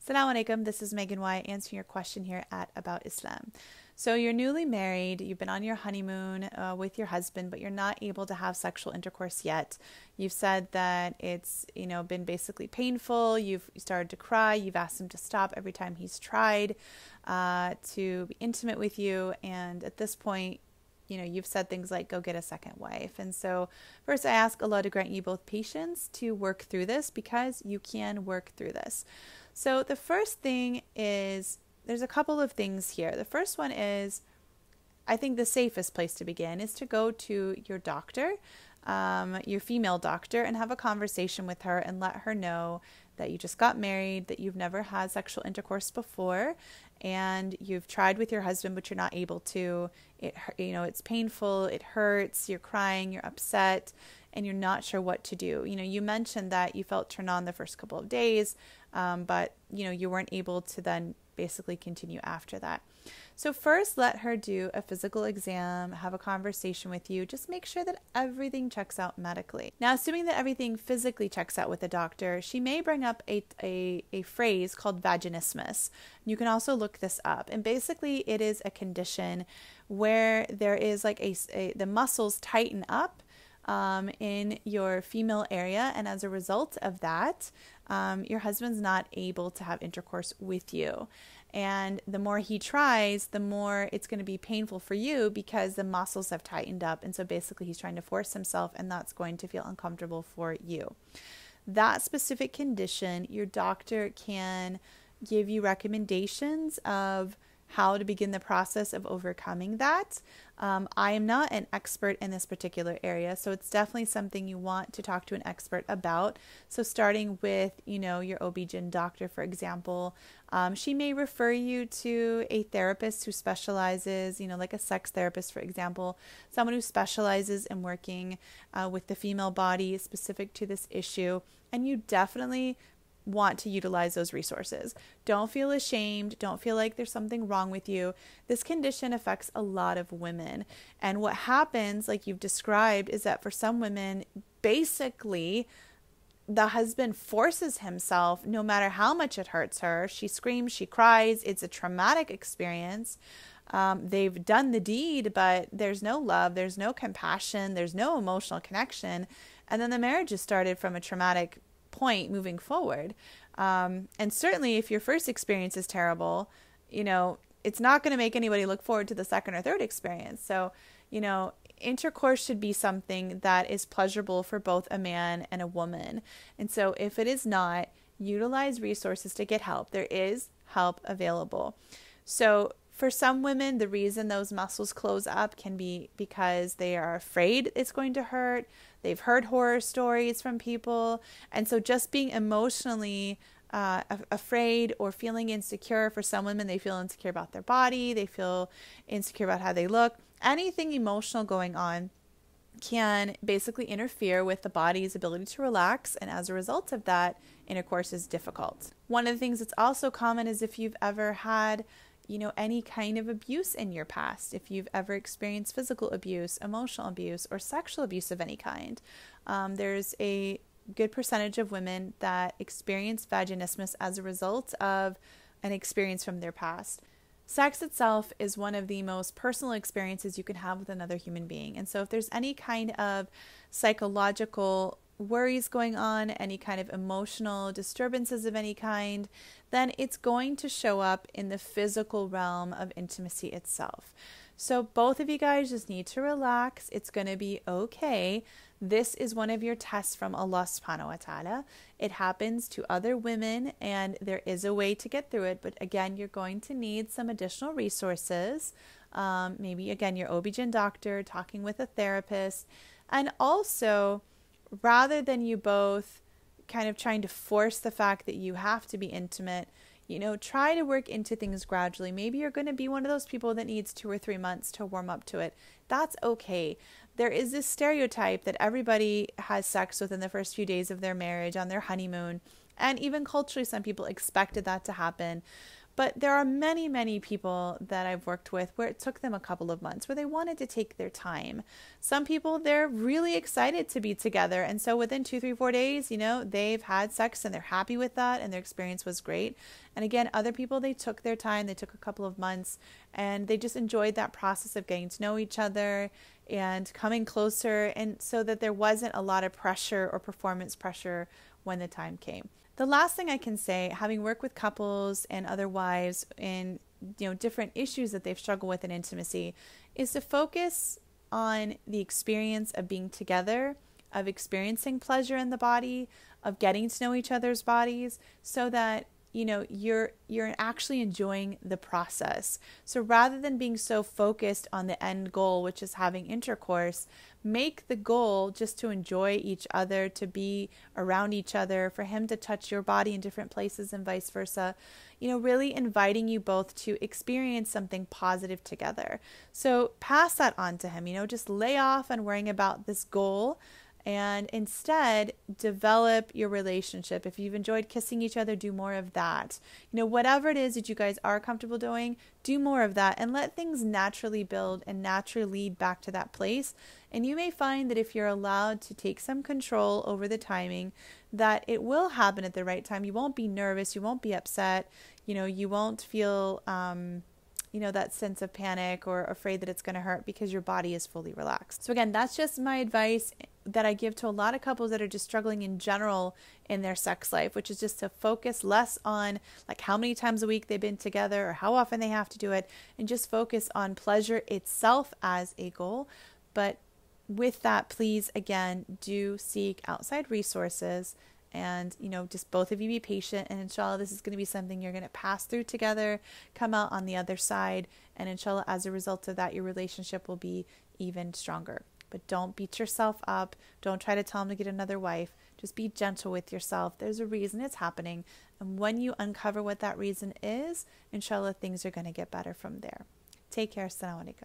Assalamu alaikum. This is Megan Wyatt answering your question here at About Islam. So you're newly married, you've been on your honeymoon with your husband, but you're not able to have sexual intercourse yet. You've said that it's, been basically painful. You've started to cry. You've asked him to stop every time he's tried to be intimate with you. And at this point, you've said things like, go get a second wife. And so first I ask Allah to grant you both patience to work through this, because you can work through this. So the first thing is, there's a couple of things here. The first one is, I think the safest place to begin is to go to your doctor, your female doctor, and have a conversation with her and let her know that you just got married, that you've never had sexual intercourse before, and you've tried with your husband, but you're not able to. It's painful, it hurts, you're crying, you're upset, and you're not sure what to do. You mentioned that you felt turned on the first couple of days, but you weren't able to then basically continue after that. So first, let her do a physical exam, have a conversation with you. Just make sure that everything checks out medically. Now, assuming that everything physically checks out with the doctor, she may bring up a phrase called vaginismus. You can also look this up. And basically, it is a condition where there is like the muscles tighten up in your female area, and as a result of that, your husband's not able to have intercourse with you. And the more he tries, the more it's going to be painful for you, because the muscles have tightened up. And so basically he's trying to force himself, and that's going to feel uncomfortable for you. That specific condition, your doctor can give you recommendations of how to begin the process of overcoming that. I am not an expert in this particular area, so it's definitely something you want to talk to an expert about. So starting with, your OB-GYN doctor, for example, she may refer you to a therapist who specializes, like a sex therapist, for example, someone who specializes in working with the female body specific to this issue. And you definitely want to utilize those resources. Don't feel ashamed. Don't feel like there's something wrong with you. This condition affects a lot of women. And what happens, like you've described, is that for some women, basically, the husband forces himself, no matter how much it hurts her. She screams, she cries. It's a traumatic experience. They've done the deed, but there's no love, there's no compassion, there's no emotional connection. And then the marriage is started from a traumatic point moving forward. And certainly if your first experience is terrible, it's not going to make anybody look forward to the second or third experience. So, intercourse should be something that is pleasurable for both a man and a woman. And so if it is not, utilize resources to get help. There is help available. So for some women, the reason those muscles close up can be because they are afraid it's going to hurt. They've heard horror stories from people. And so just being emotionally afraid or feeling insecure, for some women, they feel insecure about their body. They feel insecure about how they look. Anything emotional going on can basically interfere with the body's ability to relax. And as a result of that, intercourse is difficult. One of the things that's also common is if you've ever had any kind of abuse in your past, if you've ever experienced physical abuse, emotional abuse, or sexual abuse of any kind. There's a good percentage of women that experience vaginismus as a result of an experience from their past. Sex itself is one of the most personal experiences you can have with another human being. And so if there's any kind of psychological worries going on, any kind of emotional disturbances of any kind, then it's going to show up in the physical realm of intimacy itself. So both of you guys just need to relax. It's going to be okay. This is one of your tests from Allah subhanahu wa ta'ala. It happens to other women, and there is a way to get through it. But again, you're going to need some additional resources. Maybe again, your OB-GYN doctor, talking with a therapist. And also, rather than you both kind of trying to force the fact that you have to be intimate, try to work into things gradually. Maybe you're going to be one of those people that needs 2 or 3 months to warm up to it. That's okay. There is this stereotype that everybody has sex within the first few days of their marriage, on their honeymoon. And even culturally, some people expected that to happen. But there are many, many people that I've worked with where it took them a couple of months, where they wanted to take their time. Some people, they're really excited to be together. And so within 2, 3, 4 days, they've had sex and they're happy with that and their experience was great. And again, other people, they took their time, they took a couple of months, and they just enjoyed that process of getting to know each other and coming closer, and so that there wasn't a lot of pressure or performance pressure when the time came. The last thing I can say, having worked with couples and other wives in different issues that they've struggled with in intimacy, is to focus on the experience of being together, of experiencing pleasure in the body, of getting to know each other's bodies, so that you're actually enjoying the process. So rather than being so focused on the end goal, which is having intercourse, make the goal just to enjoy each other, to be around each other, for him to touch your body in different places and vice versa. Really inviting you both to experience something positive together. So pass that on to him, just lay off on worrying about this goal, and instead develop your relationship. If you've enjoyed kissing each other, do more of that. Whatever it is that you guys are comfortable doing, do more of that and let things naturally build and naturally lead back to that place. And you may find that if you're allowed to take some control over the timing, that it will happen at the right time. You won't be nervous, you won't be upset, you won't feel that sense of panic or afraid that it's going to hurt, because your body is fully relaxed. So again, that's just my advice that I give to a lot of couples that are just struggling in general in their sex life, which is just to focus less on like how many times a week they've been together or how often they have to do it, and just focus on pleasure itself as a goal. But with that, please, again, do seek outside resources. And, just both of you be patient, and inshallah, this is going to be something you're going to pass through together, come out on the other side, and inshallah, as a result of that, your relationship will be even stronger. But don't beat yourself up. Don't try to tell him to get another wife. Just be gentle with yourself. There's a reason it's happening. And when you uncover what that reason is, inshallah, things are going to get better from there. Take care. Assalamu alaikum.